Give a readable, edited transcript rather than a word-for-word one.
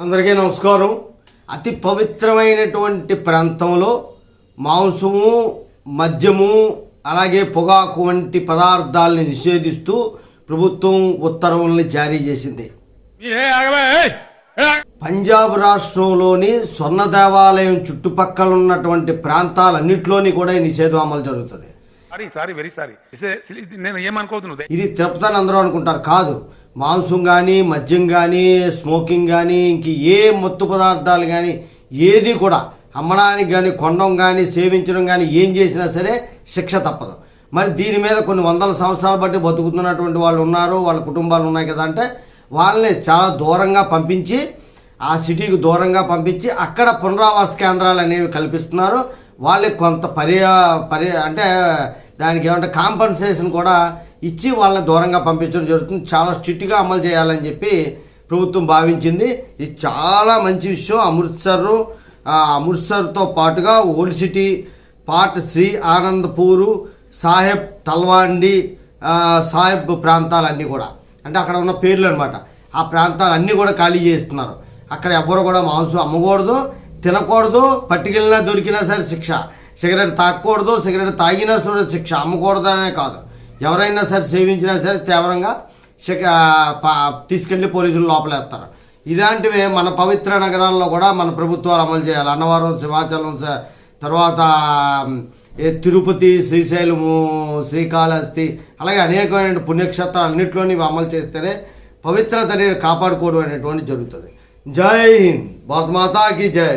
అందరికీ నమస్కారం. అతి పవిత్రమైనటువంటి ప్రాంతంలో మాంసము, మద్యము, అలాగే పొగాకు వంటి పదార్థాలని నిషేధిస్తూ ప్రభుత్వం ఉత్తర్వుల్ని జారీ చేసింది. పంజాబ్ రాష్ట్రంలోని స్వర్ణ దేవాలయం చుట్టుపక్కల ఉన్నటువంటి ప్రాంతాలన్నింటిలోని కూడా ఈ నిషేధం అమలు జరుగుతుంది. ఇది తిరుపతి అందరూ అనుకుంటారు, కాదు. మాంసం కానీ, మద్యం కానీ, స్మోకింగ్ కానీ, ఇంక ఏ మత్తు పదార్థాలు కానీ ఏది కూడా అమ్మడానికి కానీ, కొనడం కానీ, సేవించడం కానీ ఏం చేసినా సరే శిక్ష తప్పదు. మరి దీని మీద కొన్ని వందల సంవత్సరాలు బట్టి బతుకుతున్నటువంటి వాళ్ళు ఉన్నారు, వాళ్ళ కుటుంబాలు ఉన్నాయి కదా, అంటే వాళ్ళని చాలా దూరంగా పంపించి, ఆ సిటీకి దూరంగా పంపించి అక్కడ పునరావాస కేంద్రాలు అనేవి కల్పిస్తున్నారు. వాళ్ళకి కొంత అంటే దానికి ఏమంటే కాంపన్సేషన్ కూడా ఇచ్చి వాళ్ళని దూరంగా పంపించడం జరుగుతుంది. చాలా స్ట్రిక్ట్గా అమలు చేయాలని చెప్పి ప్రభుత్వం భావించింది. ఇది చాలా మంచి విషయం. అమృత్సర్తో పాటుగా ఓల్డ్ సిటీ, పాట్, శ్రీ ఆనందపూరు, సాహెబ్ తల్వాండి, సాహెబ్ ప్రాంతాలన్నీ కూడా, అంటే అక్కడ ఉన్న పేర్లు అనమాట, ఆ ప్రాంతాలన్నీ కూడా ఖాళీ చేస్తున్నారు. అక్కడ ఎవ్వరు కూడా మాంసం అమ్మకూడదు, తినకూడదు, పట్టుకెళ్ళినా దొరికినా సరే శిక్ష. సిగరెట్ తాగకూడదు, సిగరెట్ తాగినా సరే శిక్ష. అమ్మకూడదు అనే కాదు, ఎవరైనా సరే సేవించినా సరే తీవ్రంగా తీసుకెళ్ళి పోలీసులు లోపలేస్తారు. ఇలాంటివే మన పవిత్ర నగరాల్లో కూడా మన ప్రభుత్వాలు అమలు చేయాలి. అన్నవరం, సింహాచలం, తర్వాత తిరుపతి, శ్రీశైలము, శ్రీకాళహస్తి, అలాగే అనేకమైన పుణ్యక్షేత్రాలు అన్నింటిలోని అమలు చేస్తేనే పవిత్రతని కాపాడుకోవడం అనేటువంటి జరుగుతుంది. జై హింద్, భారత్ మాతాకి జై.